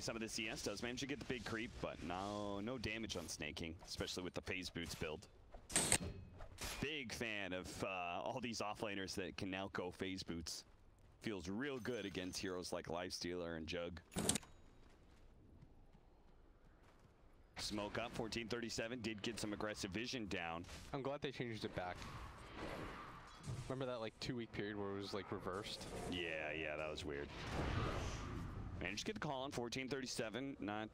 some of the CS. Does manage to get the big creep, but no damage on snaking, especially with the phase boots build. Big fan of all these offlaners that can now go phase boots. Feels real good against heroes like Lifestealer and Jug. Smoke up, 1437 did get some aggressive vision down. I'm glad they changed it back. Remember that like 2-week period where it was like reversed? Yeah, that was weird. Managed to get the call on 1437. Not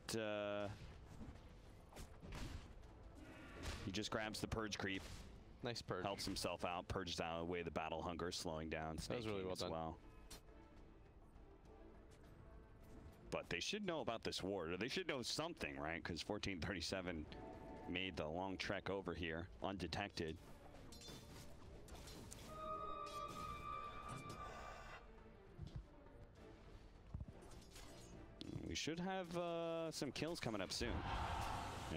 he just grabs the purge creep. Nice purge. Helps himself out, purges out away the battle hunger, slowing down. That was really well done. Well. But they should know about this ward, or they should know something, right? Because 1437 made the long trek over here undetected. We should have some kills coming up soon.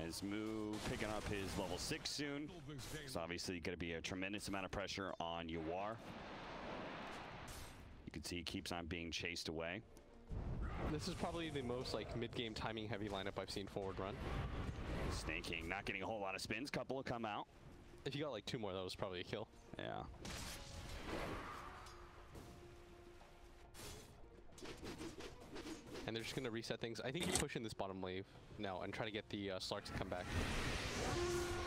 As Moo picking up his level 6 soon. It's obviously going to be a tremendous amount of pressure on Yuar. You can see he keeps on being chased away. This is probably the most like mid-game timing heavy lineup I've seen forward run. Snaking, not getting a whole lot of spins. Couple will come out. If you got like 2 more, that was probably a kill. Yeah. And they're just going to reset things. I think you push in this bottom wave now and try to get the Slark to come back.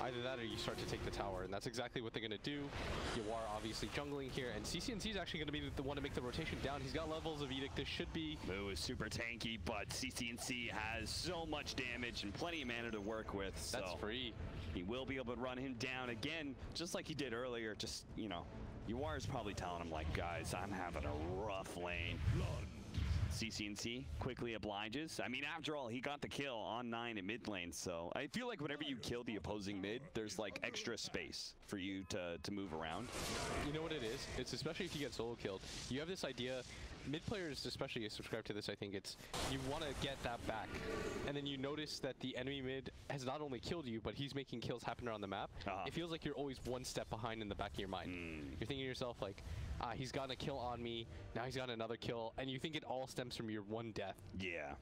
Either that or you start to take the tower, and that's exactly what they're going to do. Yuar obviously jungling here, and CCNC is actually going to be the one to make the rotation down. He's got levels of Edict. This should be... Moo is super tanky, but CCNC has so much damage and plenty of mana to work with. So that's free. He will be able to run him down again, just like he did earlier. Just, you know, Yuar is probably telling him, like, guys, I'm having a rough lane. CCNC quickly obliges. I mean, after all, he got the kill on 9 in mid lane, so I feel like whenever you kill the opposing mid, there's like extra space for you to move around. You know what it is? It's especially if you get solo killed. You have this idea, mid players especially subscribe to this, I think it's, you want to get that back. And then you notice that the enemy mid has not only killed you, but he's making kills happen around the map. It feels like you're always one step behind in the back of your mind. You're thinking to yourself like, he's gotten a kill on me, now he's got another kill, and you think it all stems from your one death. Yeah.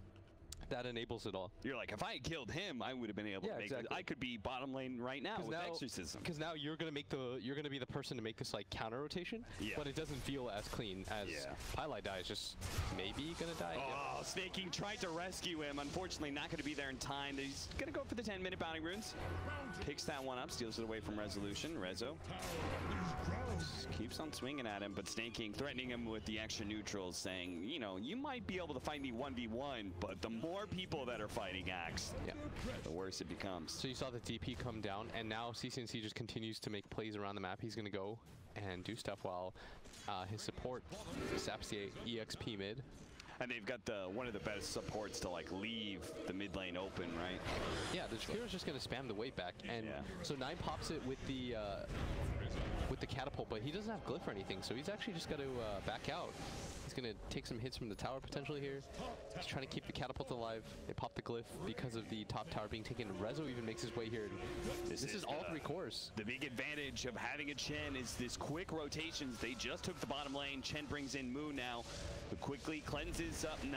That enables it all. You're like, if I had killed him, I would have been able to make it. I could be bottom lane right now with Exorcism. Because now you're gonna make you're gonna be the person to make this like counter rotation. Yeah. But it doesn't feel as clean as Highlight dies. Just maybe gonna die. Oh, Snaking tried to rescue him. Unfortunately, not gonna be there in time. He's gonna go for the 10-minute bounty runes. Picks that one up, steals it away from Resolution. Rezo keeps on swinging at him, but Snaking threatening him with the extra neutrals, saying, you know, you might be able to fight me 1v1, but the more people that are fighting Axe, the worse it becomes. So you saw the DP come down, and now CCNC just continues to make plays around the map. He's going to go and do stuff while his support saps the EXP mid. And they've got one of the best supports to like leave the mid lane open, right? Yeah, the Jakiro's just going to spam the wave back, and so 9 pops it with the catapult, but he doesn't have glyph or anything, so he's actually just got to back out. He's going to take some hits from the tower potentially here. He's trying to keep the catapult alive. They pop the glyph because of the top tower being taken. Rezo even makes his way here. This is all 3 cores. The big advantage of having a Chen is this quick rotations. They just took the bottom lane. Chen brings in Moo now, who quickly cleanses up 9,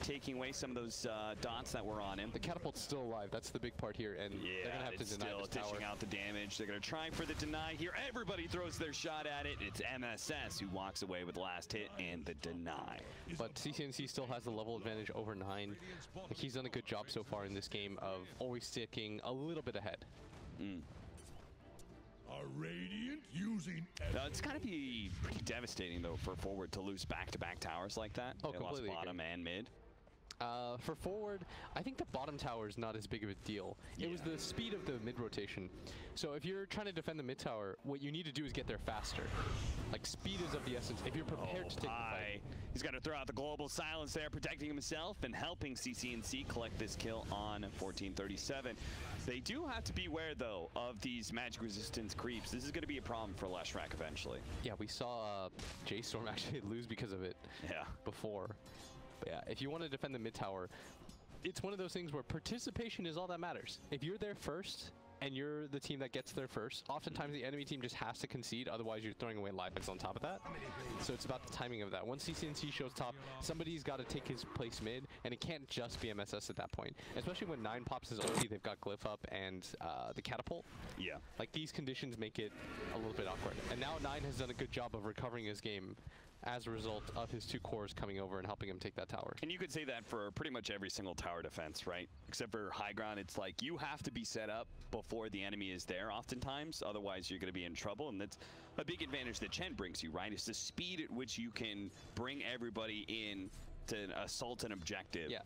taking away some of those dots that were on him. The catapult's still alive. That's the big part here, and they're going to have to deny this tower. Still dishing out the damage. They're going to try for the deny here. Everybody throws their shot at it. It's MSS who walks away with the last hit and the deny. But CCNC still has the level advantage over 9. Like, he's done a good job so far in this game of always sticking a little bit ahead. A Radiant using... it's got to be pretty devastating, though, for forward to lose back-to-back towers like that. Oh, they completely lost bottom and mid. For forward, I think the bottom tower is not as big of a deal. It was the speed of the mid rotation. So if you're trying to defend the mid tower, what you need to do is get there faster. Like, speed is of the essence. If you're prepared to take the fight. He's got to throw out the global silence there, protecting himself and helping CCNC collect this kill on 1437. They do have to beware, though, of these magic resistance creeps. This is going to be a problem for Leshrac eventually. Yeah, we saw J.Storm actually lose because of it before. But yeah, if you want to defend the mid tower, it's one of those things where participation is all that matters. If you're there first, and you're the team that gets there first, oftentimes the enemy team just has to concede, otherwise you're throwing away lives on top of that. So it's about the timing of that. Once CCNC shows top, somebody's got to take his place mid, and it can't just be MSS at that point. Especially when 9 pops his ulti, they've got Glyph up and the catapult. Yeah. Like, these conditions make it a little bit awkward. And now 9 has done a good job of recovering his game as a result of his 2 cores coming over and helping him take that tower. And you could say that for pretty much every single tower defense, right? Except for high ground, it's like you have to be set up before the enemy is there oftentimes, otherwise you're going to be in trouble. And that's a big advantage that Chen brings you, right? It's the speed at which you can bring everybody in to assault an objective. Yeah.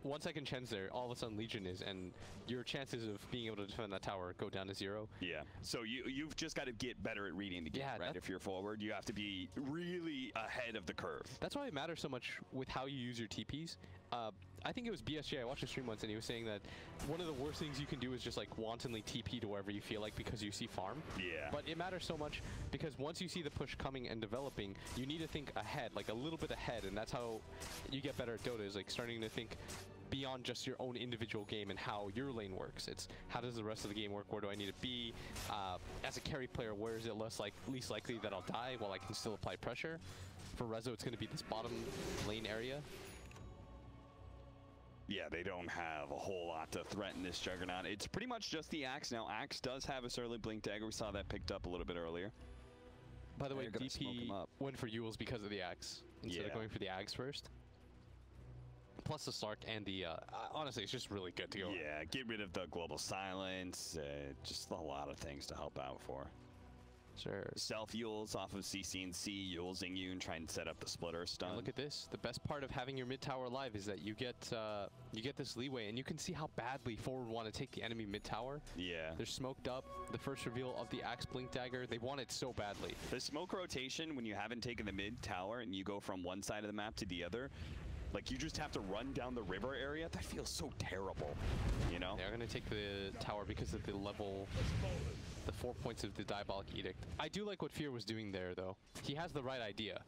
1 second Chen's there, all of a sudden Legion is, and your chances of being able to defend that tower go down to 0. Yeah, so you've just got to get better at reading the game, right? If you're forward, you have to be really ahead of the curve. That's why it matters so much with how you use your TPs. I think it was BSJ, I watched a stream once, and he was saying that one of the worst things you can do is just like wantonly TP to wherever you feel like because you see farm. Yeah. But it matters so much because once you see the push coming and developing, you need to think ahead, like a little bit ahead, and that's how you get better at Dota, is like starting to think beyond just your own individual game and how your lane works. It's how does the rest of the game work? Where do I need to be? As a carry player, where is it least likely that I'll die while I can still apply pressure? For Rezo, it's going to be this bottom lane area. Yeah, they don't have a whole lot to threaten this Juggernaut. It's pretty much just the Axe. Now, Axe does have a early Blink Dagger. We saw that picked up a little bit earlier. By the way, DP went for Yules because of the Axe instead of going for the Ags first. Plus the Slark and the, honestly, it's just really good to go. Yeah, get rid of the global silence. Just a lot of things to help out for. Sure. Self-Yules off of CCNC, Yulesing you and trying to set up the splitter stun. And look at this. The best part of having your mid tower alive is that you get this leeway, and you can see how badly forward want to take the enemy mid tower. Yeah. They're smoked up. The first reveal of the Axe Blink Dagger, they want it so badly. The smoke rotation, when you haven't taken the mid tower and you go from one side of the map to the other, like you just have to run down the river area. That feels so terrible, you know? They're going to take the tower because of the level, the 4 points of the Diabolic Edict. I do like what Fear was doing there, though. He has the right idea.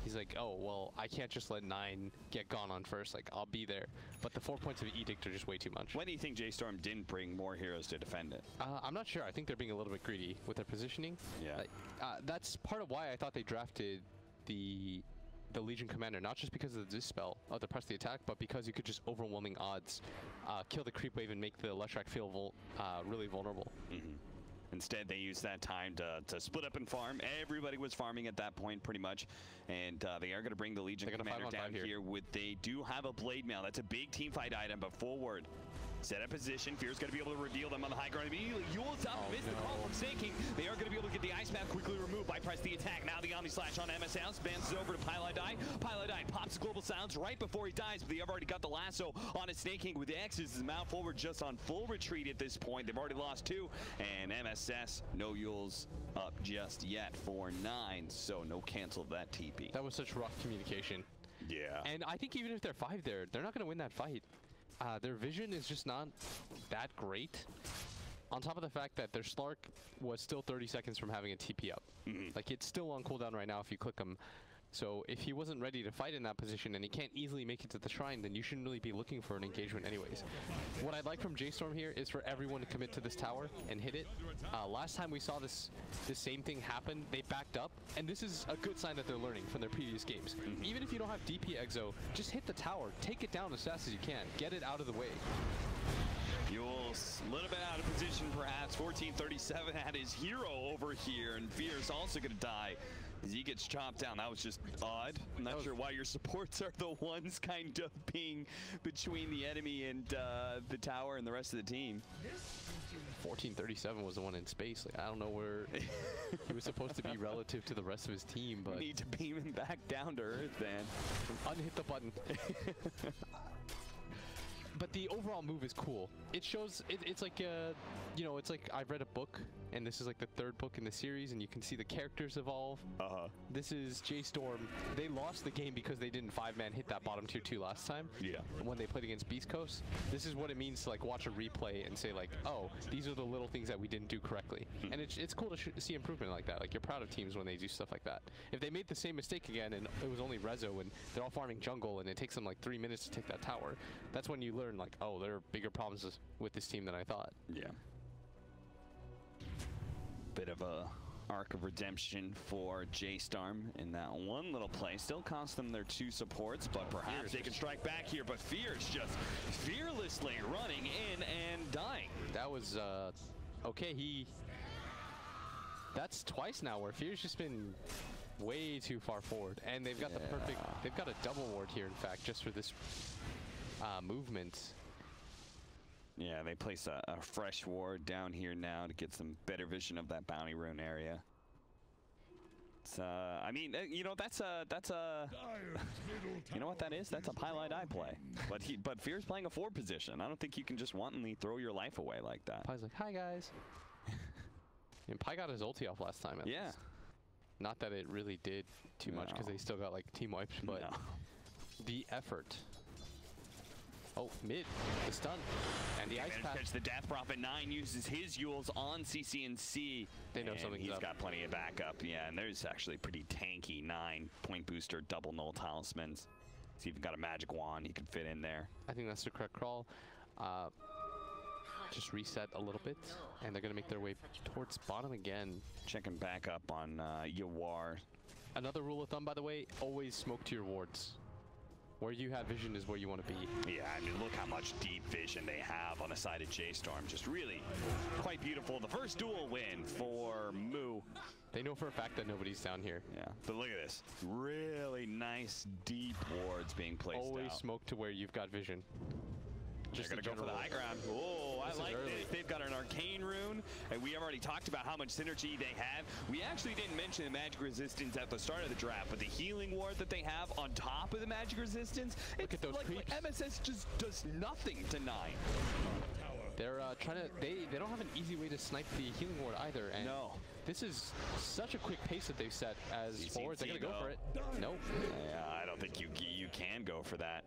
He's like, oh, well, I can't just let 9 get gone on first. Like, I'll be there. But the 4 points of Edict are just way too much. When do you think J.Storm didn't bring more heroes to defend it? I'm not sure. I think they're being a little bit greedy with their positioning. Yeah. That's part of why I thought they drafted the Legion Commander, not just because of the dispel of the press the attack, but because you could just overwhelming odds kill the creep wave and make the Leshrac feel really vulnerable. Mm-hmm. Instead, they used that time to split up and farm. Everybody was farming at that point, pretty much. And they are going to bring the Legion Commander down here. They do have a Blade Mail. That's a big team fight item, but forward. Set up position. Fear's going to be able to reveal them on the high ground immediately. Yule's up, missed the call from Snaking. They are going to be able to get the Ice Path quickly removed by press the attack. Now the Omni Slash on MSS. Bounces over to Pylodite. Pylodite pops the Global Silence right before he dies, but they have already got the lasso on his Snaking with the X's. His mount forward just on full retreat at this point. They've already lost 2. And MSS, no Yules up just yet for 9. So no cancel of that TP. That was such rough communication. Yeah. And I think even if they're 5 there, they're not going to win that fight. Their vision is just not that great. On top of the fact that their Slark was still 30 seconds from having a TP up. Mm-hmm. Like, it's still on cooldown right now if you click him. So if he wasn't ready to fight in that position and he can't easily make it to the shrine, then you shouldn't really be looking for an engagement anyways. What I'd like from J.Storm here is for everyone to commit to this tower and hit it. Last time we saw this same thing happen, they backed up, and this is a good sign that they're learning from their previous games. Mm-hmm. Even if you don't have DP Exo, just hit the tower, take it down as fast as you can, get it out of the way. Yules, a little bit out of position perhaps. 1437 had his hero over here, and Fear's also going to die as he gets chopped down. That was just odd. I'm not sure why your supports are the ones kind of being between the enemy and the tower and the rest of the team. 1437 was the one in space. Like, I don't know where he was supposed to be relative to the rest of his team, but... We need to beam him back down to Earth, man. Unhit the button. But the overall move is cool. It shows, it's like, you know, it's like I've read a book, and this is like the 3rd book in the series, and you can see the characters evolve. This is J.Storm. They lost the game because they didn't 5-man hit that bottom tier 2 last time. Yeah. When they played against Beast Coast. This is what it means to like watch a replay and say like, oh, these are the little things that we didn't do correctly. And it's cool to see improvement like that. Like, you're proud of teams when they do stuff like that. If they made the same mistake again and it was only Rezo and they're all farming jungle and it takes them like 3 minutes to take that tower, that's when you learn like, oh, there are bigger problems with this team than I thought. Yeah. bit of a arc of redemption for J.Storm in that one little play. Still cost them their 2 supports, but perhaps they can strike back here. But Fear's just fearlessly running in and dying. That was, okay, that's twice now where Fear's just been way too far forward. And they've got the perfect, they've got a double ward here, in fact, just for this movement. Yeah, they place a fresh ward down here now to get some better vision of that bounty rune area. It's, I mean, you know, that's a, you know what that is? That's a Pylite eye play. But Fear's playing a 4 position. I don't think you can just wantonly throw your life away like that. Py's like, hi guys. And Py got his ulti off last time. At least. Not that it really did too much because they still got like team wipes, but the effort. Oh, mid, the stun, and the ice patch. The Death Prophet 9 uses his Yules on CCNC. They know something's He's up. got plenty of backup, yeah, and there's actually pretty tanky 9 point booster, double null talismans. He's even got a magic wand he could fit in there. I think that's the correct call. Just reset a little bit, and they're going to make their way towards bottom again. Checking back up on Yawar. Another rule of thumb, by the way, always smoke to your wards. Where you have vision is where you want to be. Yeah, I mean, look how much deep vision they have on the side of J.Storm. Just really quite beautiful. The first duel win for Moo. They know for a fact that nobody's down here. Yeah, but look at this. Really nice, deep wards being placed Always out. smoke to where you've got vision. Just gonna go for the high ground. Oh, I like this. They've got an arcane rune, and we have already talked about how much synergy they have. We actually didn't mention the magic resistance at the start of the draft, but the healing ward that they have on top of the magic resistance, look at those like MSS just does nothing to 9. They're trying to. They don't have an easy way to snipe the healing ward either. And no. This is such a quick pace that they've set as forwards. They're gonna go for it. Nope. Yeah, I don't think you can go for that.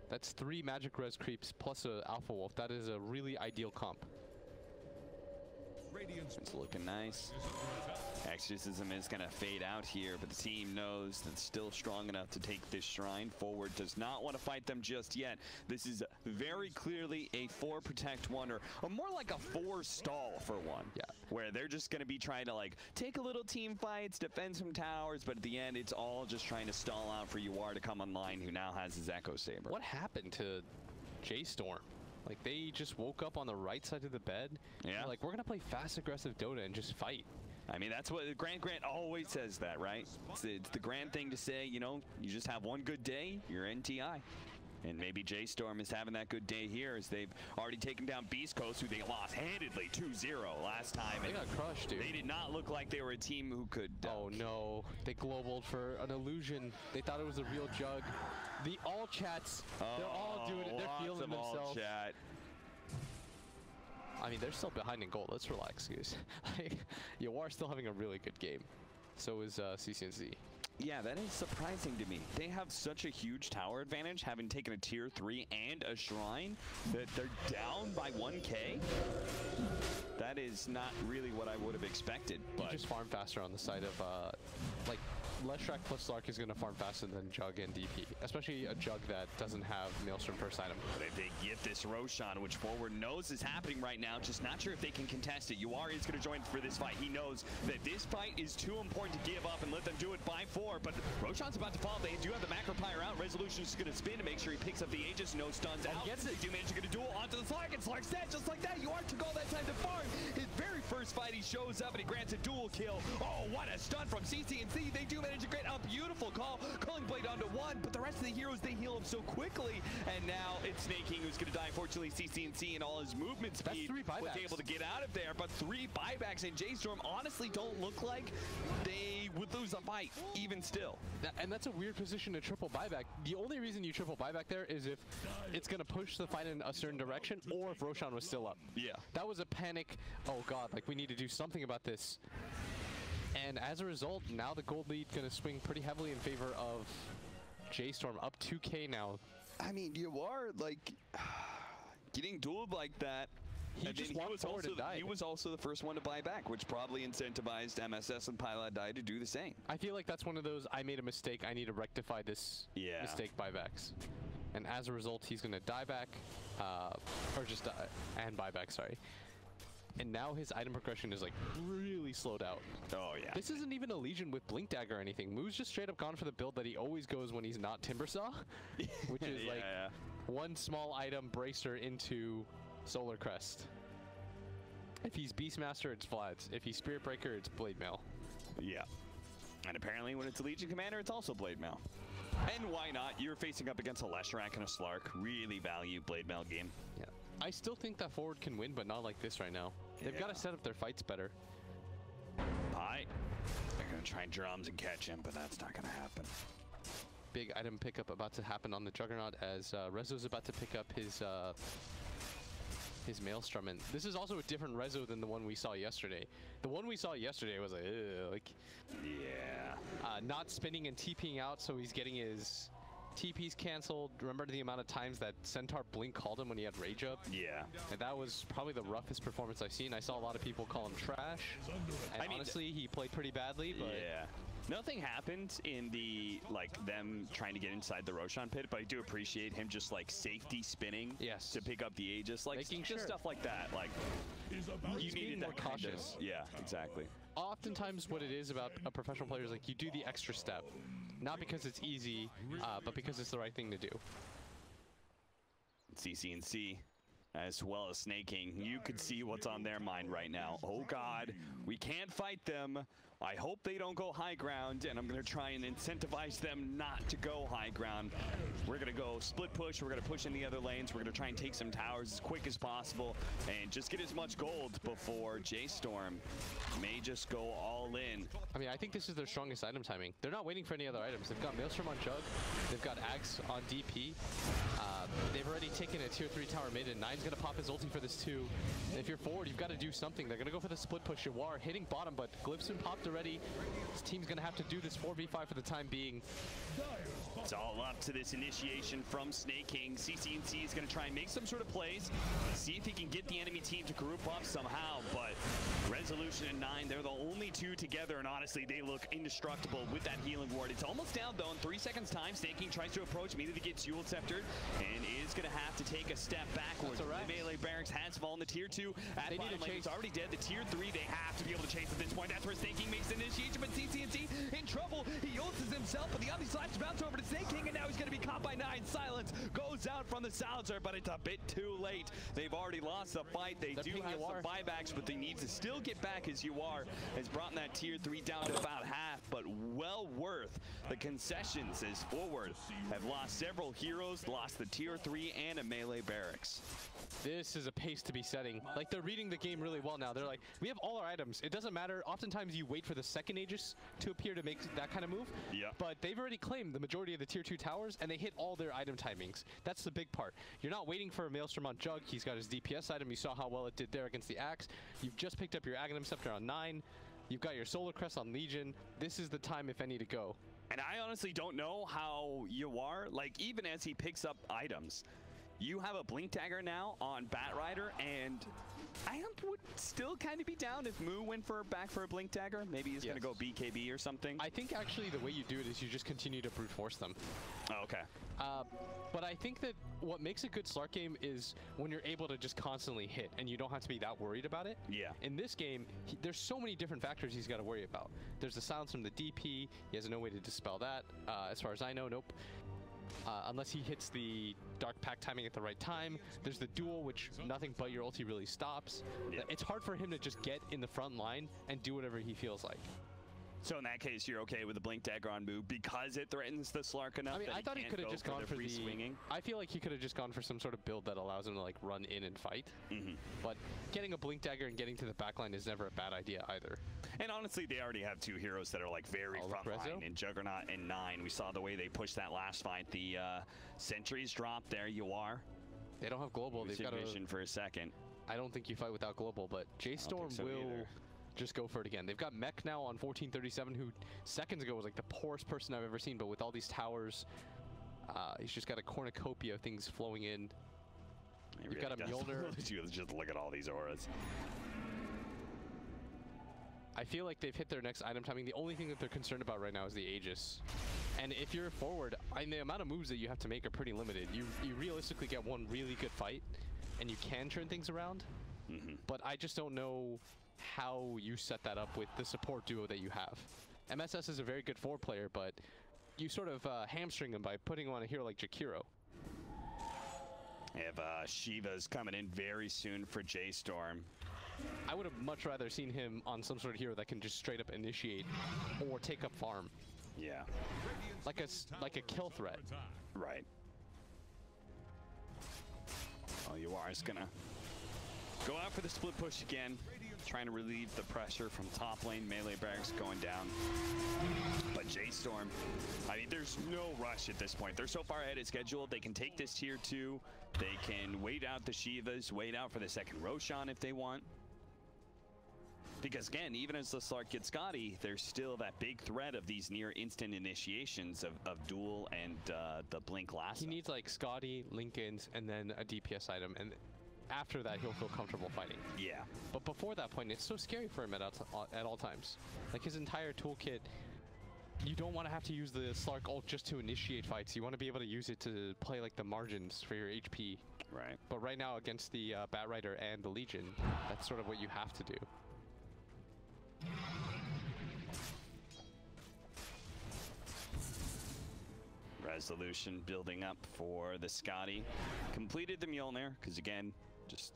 That's 3 magic res creeps plus a alpha wolf. That is a really ideal comp. It's looking nice. Exorcism is going to fade out here, but the team knows that's still strong enough to take this shrine forward. Does not want to fight them just yet. This is very clearly a 4 protect 1, or more like a 4 stall for 1. Yeah. Where they're just going to be trying to like take a little team fights, defend some towers, but at the end it's all just trying to stall out for Yawar to come online, who now has his Echo Saber. What happened to J.Storm? Like, they just woke up on the right side of the bed. Yeah. Like, we're going to play fast, aggressive Dota and just fight. I mean, that's what Grant always says that, right? It's the grand thing to say, you know, you just have one good day, you're in TI. And maybe J.Storm is having that good day here as they've already taken down beastcoast, who they lost handedly 2-0 last time. They got crushed, dude. They did not look like they were a team who could... Oh, no. They globaled for an illusion. They thought it was a real jug. The all chats, they're all doing it. They're feeling themselves. All chat. I mean, they're still behind in gold. Let's relax, guys. Like, Yawar's still having a really good game. So is CCNC. Yeah, that is surprising to me. They have such a huge tower advantage, having taken a tier 3 and a shrine, that they're down by 1k. That is not really what I would have expected. But you just farm faster on the side of, like, Leshrac plus Slark is going to farm faster than Jug and DP, especially a Jug that doesn't have Maelstrom first item. But if they get this Roshan, which forward knows is happening right now, just not sure if they can contest it. Yawar is going to join for this fight. He knows that this fight is too important to give up and let them do it by 4. But Roshan's about to fall. They do have the macro pyre out. Resolution is going to spin to make sure he picks up the Aegis. No stuns out. Gets it. They do manage to get a duel onto the Slark, and Slark's dead just like that. Yawar took all that time to farm. His very first fight, he shows up and he grants a duel kill. Oh, what a stun from CCNC. They do manage to get a beautiful call. Culling Blade onto 1, but the rest of the heroes, they heal him so quickly. And now it's Snake King who's going to die. Fortunately, CCNC and all his movement speed was able to get out of there. But 3 buybacks, and J.Storm honestly don't look like they would lose a fight, even still. And that's a weird position to triple buyback. The only reason you triple buyback there is if it's going to push the fight in a certain direction, or if Roshan was still up. Yeah. That was a panic. Oh god, like we need to do something about this. And as a result, now the gold lead going to swing pretty heavily in favor of J.Storm, up 2k now. I mean, you are like getting dueled like that. He just walked forward and died. He was also the first one to buy back, which probably incentivized MSS and Pylite Die to do the same. I feel like that's one of those, I made a mistake, I need to rectify this mistake buybacks. And as a result, he's going to die back, or just die, and buy back, sorry. and now his item progression is like really slowed out. Oh yeah. This isn't even a Legion with Blink Dagger or anything. Moo's just straight up gone for the build that he always goes when he's not Timbersaw, which is like one small item bracer into Solar Crest. If he's Beastmaster, it's Vlad's. If he's Spirit Breaker, it's Blade Mail. Yeah. And apparently when it's a Legion Commander, it's also Blade Mail. And why not? You're facing up against a Leshrac and a Slark. Really value Blade Mail game. Yeah. I still think that forward can win, but not like this right now. They've got to set up their fights better. Pie. They're going to try drums and catch him, but that's not going to happen. Big item pickup about to happen on the Juggernaut as Rezo's about to pick up his Maelstrom. And this is also a different Rezo than the one we saw yesterday. The one we saw yesterday was like yeah. Not spinning and TPing out, so he's getting his TPs canceled. Remember the amount of times that Centaur Blink called him when he had Rage up? Yeah. And that was probably the roughest performance I've seen. I saw a lot of people call him trash. And honestly, he played pretty badly, but... Yeah. Nothing happened in the, them trying to get inside the Roshan pit, but I do appreciate him just, safety spinning to pick up the Aegis. Making just stuff like that. You needed more that cautious. Yeah, exactly. Oftentimes what it is about a professional player is, you do the extra step. Not because it's easy, but because it's the right thing to do. CCNC, as well as Snaking, you could see what's on their mind right now. Oh God, we can't fight them. I hope they don't go high ground, and I'm going to try and incentivize them not to go high ground. We're going to go split push. We're going to push in the other lanes. We're going to try and take some towers as quick as possible and just get as much gold before J.Storm may just go all in. I mean, I think this is their strongest item timing. They're not waiting for any other items. They've got Maelstrom on Jug. They've got Axe on DP. They've already taken a tier 3 tower mid, and Nine's going to pop his ulti for this too. And if you're forward, you've got to do something. They're going to go for the split push. Yawar hitting bottom, but Glyph's been popped already. This team's going to have to do this 4v5 for the time being. It's all up to this initiation from Snaking. CCNC is going to try and make some sort of plays, see if he can get the enemy team to group up somehow, but Resolution and 9, they're the only two together, and honestly, they look indestructible with that healing ward. It's almost down, though, in 3 seconds' time. Snaking tries to approach, immediately gets Eul Sceptered, and is going to have to take a step backwards. The melee barracks has fallen. The tier 2 at bottom lane is already dead. The tier 3, they have to be able to chase at this point. That's where Snaking makes the initiation, but CCNC in trouble. He ults himself, but the other slash bounce over to Snaking, and now he's going to be caught by 9. Silence goes out from the Silencer, but it's a bit too late. They've already lost the fight. They do have some buybacks, but they need to still get back as Yawar has brought that tier 3 down to about half, but well worth the concessions as forward have lost several heroes, lost the tier 3 and a melee barracks. This is a pace to be setting. They're reading the game really well now. They're like, we have all our items. It doesn't matter. Oftentimes you wait for the second Aegis to appear to make that kind of move. Yeah. But they've already claimed the majority of the tier 2 towers, and they hit all their item timings. That's the big part. You're not waiting for a Maelstrom on Jug. He's got his DPS item. You saw how well it did there against the Axe. You've just picked up your Aghanim Scepter on 9. You've got your Solar Crest on Legion. This is the time, if any, to go. And I honestly don't know how Yawar, even as he picks up items, you have a Blink Dagger now on Batrider, and I would still kind of be down if Moo went back for a Blink Dagger. Maybe he's going to go BKB or something. I think actually the way you do it is you just continue to brute force them. Oh, okay. But I think that what makes a good Slark game is when you're able to just constantly hit and you don't have to be that worried about it. Yeah. In this game, there's so many different factors he's got to worry about. There's the silence from the DP. He has no way to dispel that. As far as I know, nope. Unless he hits the Dark Pact timing at the right time. There's the duel, which nothing but your ulti really stops. Yeah. It's hard for him to just get in the front line and do whatever he feels like. So in that case, you're okay with the Blink Dagger on Moo because it threatens the Slark enough? I mean, I thought he could have just gone for the swinging. I feel like he could have just gone for some sort of build that allows him to run in and fight. But getting a Blink Dagger and getting to the backline is never a bad idea either. And honestly, they already have 2 heroes that are very frontline in Juggernaut and 9. We saw the way they pushed that last fight. The sentries dropped there. Yawar. They don't have global. They've got vision for a second. I don't think you fight without global, but J.Storm will just go for it again. They've got Mech now on 1437, who seconds ago was the poorest person I've ever seen, but with all these towers, he's just got a cornucopia of things flowing in. You've got a Mjolnir. Just look at all these auras. I feel like they've hit their next item timing. The only thing that they're concerned about right now is the Aegis. And if you're forward, the amount of moves that you have to make are pretty limited. You realistically get one really good fight, and you can turn things around. But I just don't know how you set that up with the support duo that you have. MSS is a very good forward player, but you sort of hamstring him by putting him on a hero like Jakiro. We have Shiva's coming in very soon for J.Storm. I would have much rather seen him on some sort of hero that can just straight up initiate or take up farm. Yeah. Like a kill threat. Right. Well, Yuar's gonna go out for the split push again, trying to relieve the pressure from top lane. Melee barracks going down. But J.Storm, I mean, there's no rush at this point. They're so far ahead of schedule. They can take this tier 2. They can wait out the Shivas, wait out for the second Roshan if they want. Because again, even as the Slark gets Scotty, there's still that big threat of these near instant initiations of Duel and the Blink Lasso. He needs like Scotty, Lincolns, and then a DPS item, and after that he'll feel comfortable fighting. Yeah. But before that point, it's so scary for him at all times. Like his entire toolkit, you don't want to have to use the Slark ult just to initiate fights. You want to be able to use it to play like the margins for your HP. Right. But right now against the Bat Rider and the Legion, that's sort of what you have to do. Resolution building up for the Scotty. Completed the Mjolnir, because again, just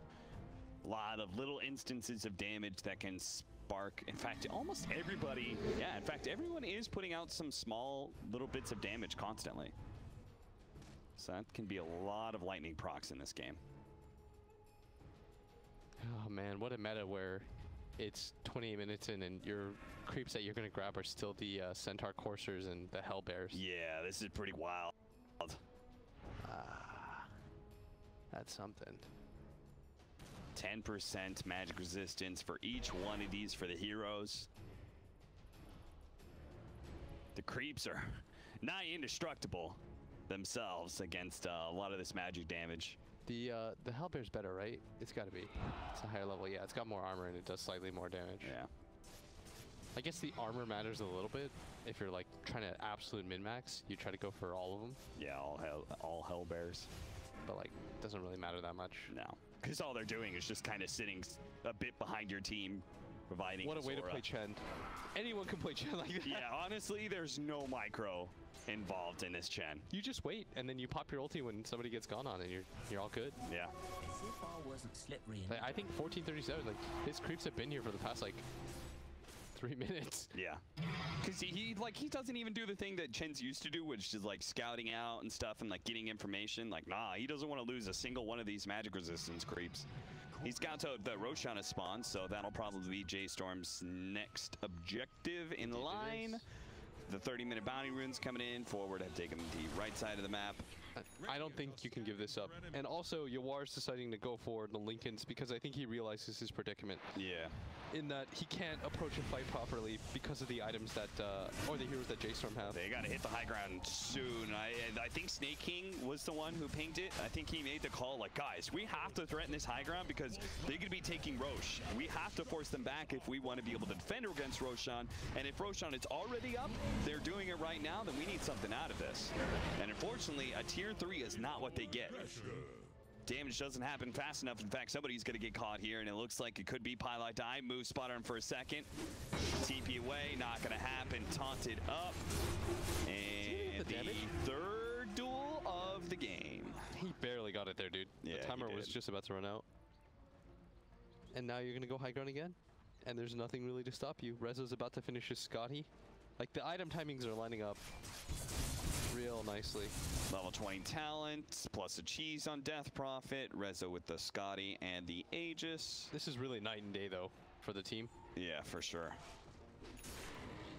a lot of little instances of damage that can spark. In fact, almost everybody, yeah, in fact, everyone is putting out some small little bits of damage constantly. So that can be a lot of lightning procs in this game. Oh man, what a meta where it's 28 minutes in and your creeps that you're going to grab are still the Centaur Coursers and the Hell Bears. Yeah, this is pretty wild. That's something. 10% magic resistance for each one of these for the heroes. The creeps are not indestructible themselves against a lot of this magic damage. The Hellbear's better, right? It's got to be. It's a higher level. Yeah, it's got more armor and it does slightly more damage. Yeah. I guess the armor matters a little bit. If you're like trying to absolute min-max, you try to go for all of them. Yeah, all hell bears. But like, doesn't really matter that much. No, because all they're doing is just kind of sitting a bit behind your team, providing. What a way to play Chen. Anyone can play Chen like that. Yeah, honestly, there's no micro involved in this Chen. You just wait, and then you pop your ulti when somebody gets gone on, and you're all good. Yeah. Like, I think 1437. Like his creeps have been here for the past like 3 minutes. Yeah. Because he doesn't even do the thing that Chen's used to do, which is like scouting out and stuff and like getting information. Like, nah, he doesn't want to lose a single one of these magic resistance creeps. He scouts out the Roshan has spawned, so that'll probably be J.Storm's next objective in line. The 30-minute bounty runes coming in. Forward have taken the right side of the map. I don't think you can give this up. And also, Yuar's deciding to go for the Lincolns because I think he realizes his predicament. Yeah. In that he can't approach a fight properly because of the items that, or the heroes that J.Storm have. They gotta hit the high ground soon. I think Snake King was the one who pinged it. I think he made the call like, guys, we have to threaten this high ground because they're gonna be taking Rosh. We have to force them back if we want to be able to defend against Roshan. And if Roshan is already up, they're doing it right now, then we need something out of this. And unfortunately, a tier 3 is not what they get. Damage doesn't happen fast enough. In fact, somebody's going to get caught here, and it looks like it could be Pilot Die. Move spot on for a second. TP away, not going to happen. Taunted up. And the third duel of the game. He barely got it there, dude. Yeah, the timer was just about to run out. And now you're going to go high ground again? And there's nothing really to stop you. Rezo's about to finish his Scotty. Like, the item timings are lining up real nicely. Level 20 talent, plus a cheese on Death Prophet. Rezo with the Scotty and the Aegis. This is really night and day, though, for the team. Yeah, for sure.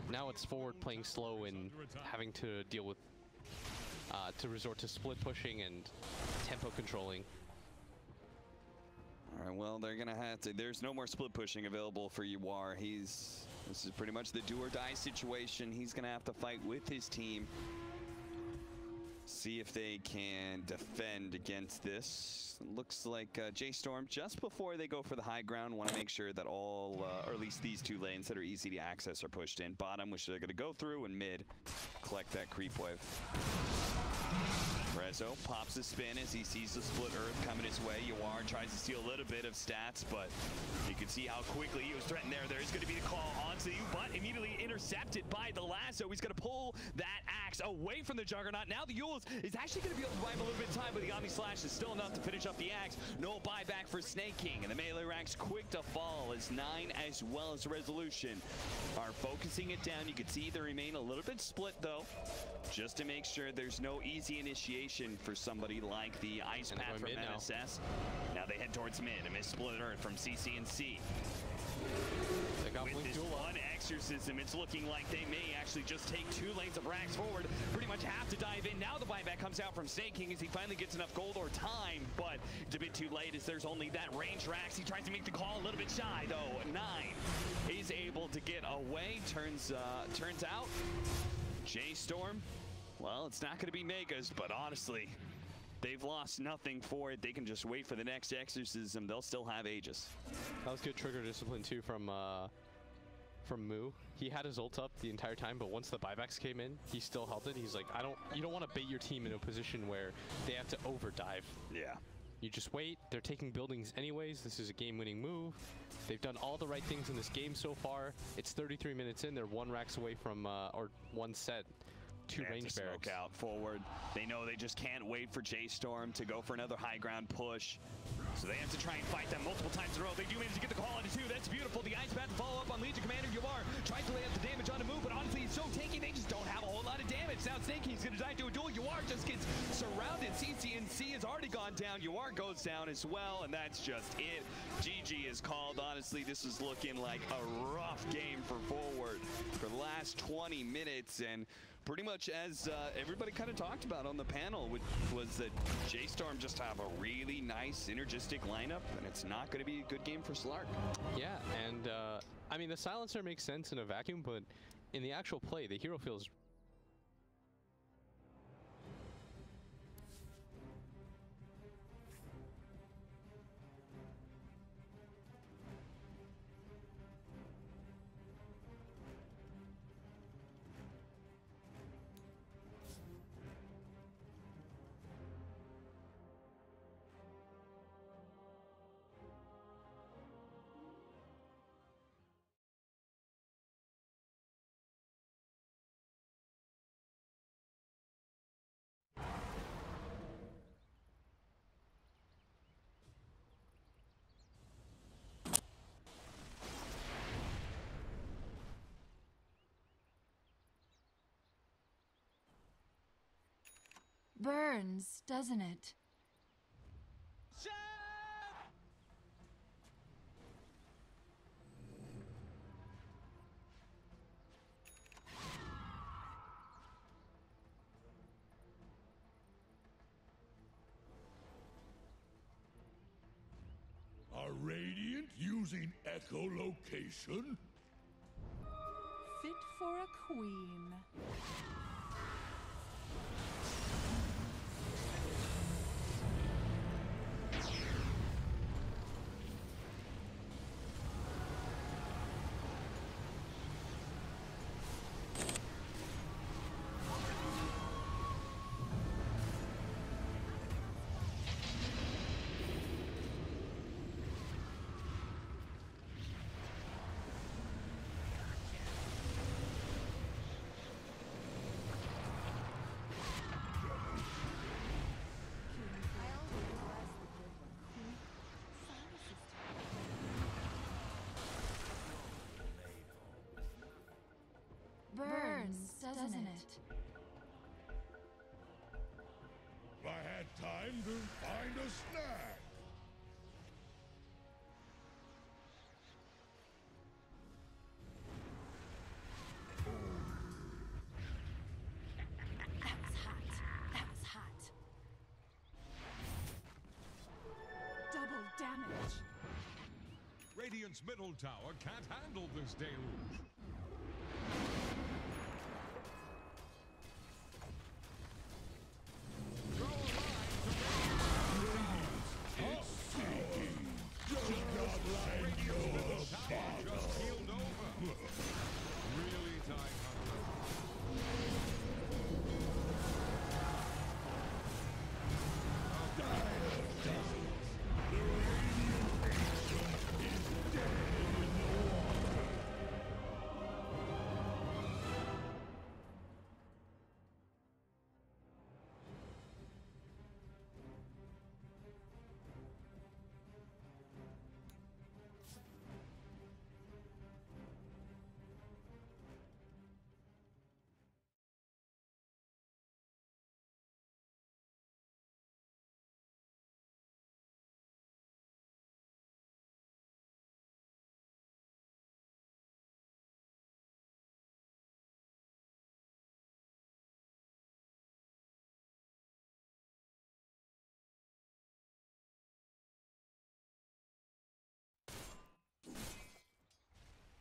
Now it's forward playing slow and having to deal with, to resort to split pushing and tempo controlling. All right, well, they're going to have to... There's no more split pushing available for Yuar. This is pretty much the do or die situation. He's going to have to fight with his team. See if they can defend against this. Looks like J.Storm, just before they go for the high ground, want to make sure that all, or at least these two lanes that are easy to access are pushed in. Bottom, which they're going to go through, and mid, collect that creep wave. Rezo pops a spin as he sees the split earth coming his way. Yawar tries to steal a little bit of stats, but you can see how quickly he was threatened there. There's going to be the call onto you, but immediately intercepted by the lasso. He's going to pull that axe away from the Juggernaut. Now the Yules is actually going to be able to buy him a little bit of time, but the Omni Slash is still enough to finish up the axe. No buyback for Snake King, and the melee ranks quick to fall as 9 as well as Resolution are focusing it down. You can see they remain a little bit split though, just to make sure there's no easy initiation for somebody like the Ice Path from NSS. Now they head towards mid. A split earth from CCNC. With this one exorcism, it's looking like they may actually just take 2 lanes of racks forward. Pretty much have to dive in. Now the buyback comes out from Snake King as he finally gets enough gold or time, but it's a bit too late as there's only that range racks. He tries to make the call a little bit shy though. 9 is able to get away. Turns out J.Storm, well, it's not going to be Megas, but honestly, they've lost nothing for it. They can just wait for the next exorcism. They'll still have Aegis. That was good trigger discipline too from Moo. He had his ult up the entire time, but once the buybacks came in, he still held it. He's like, you don't want to bait your team in a position where they have to overdive. Yeah. You just wait. They're taking buildings anyways. This is a game-winning move. They've done all the right things in this game so far. It's 33 minutes in. They're 1 racks away from, or 1 set. 2 range barracks. Smoke out forward. They know they just can't wait for J.Storm to go for another high ground push. So they have to try and fight them multiple times in a row. They do manage to get the call into 2. That's beautiful. The Ice Path to follow up on Legion Commander Yawar. Tries to lay out the damage on the move, but honestly, he's so tanky, they just don't have a whole lot of damage. Now Snake King's going to die to a duel. Yawar just gets surrounded. CCNC has already gone down. Yawar goes down as well, and that's just it. GG is called. Honestly, this is looking like a rough game for Forward for the last 20 minutes, and pretty much as everybody kind of talked about on the panel, which was that J.Storm just have a really nice synergistic lineup, and it's not going to be a good game for Slark. Yeah, and I mean, the silencer makes sense in a vacuum, but in the actual play, the hero feels burns, doesn't it? Are Radiant using echolocation? Fit for a queen. Burns, doesn't it? I had time to find a snack. That was hot. That was hot. Double damage. Radiant's middle tower can't handle this deluge.